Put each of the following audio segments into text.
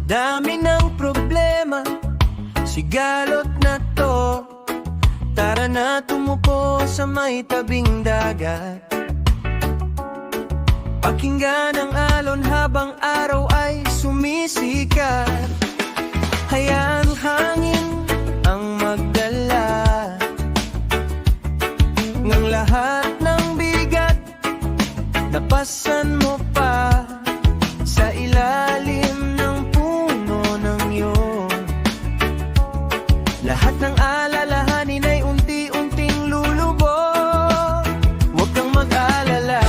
Dami ng problema, sigalot na to. Tara na tumupo sa may tabing dagat. Pakinggan ang alon habang araw ay sumisikat. Hayaan hangin ang magdala ng lahat ng bigat. Napasan mo pa sa ilalim ng puno ng iyong. Lahat ng alalahanin ay unti-unting lulubog. Huwag kang mag-alala,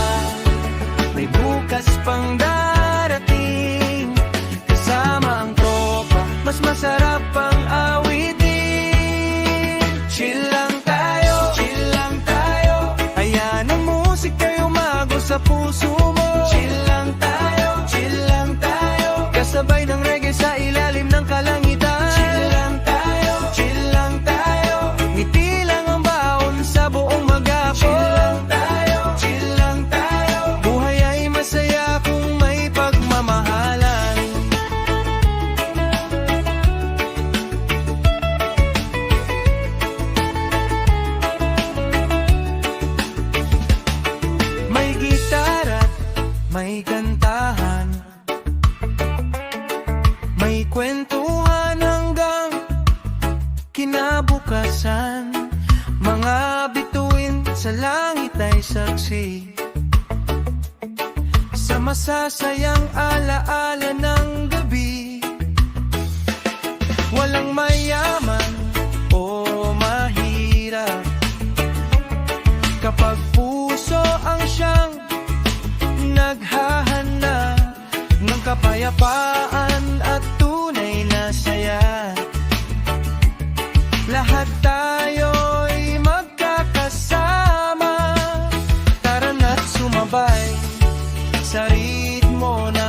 may bukas pang darating. Kasama ang tropa, mas masarap ang awitin. Chill lang tayo, chill lang tayo. Ayan ang musika'y umago sa puso mo. Chill lang tayo, chill lang tayo. Kasabay ng reggae sa ilalim ng kalangitan. Chill lang tayo, chill lang tayo. Ngiti lang ang baon sa buong maghapon. Chill lang tayo, chill lang tayo. Buhay ay masaya kung may pagmamahalan. May gitara, may kantahan, may kwentuhan hanggang kinabukasan. Mga bituin sa langit ay saksi sa masasayang alaala ng gabi. Walang mayaman o mahirap kapag puso ang siyang naghahanap ng kapayapaan at tunay na saya. Lahat tayo'y magkakasama. Tara na't sumabay sa ritmo na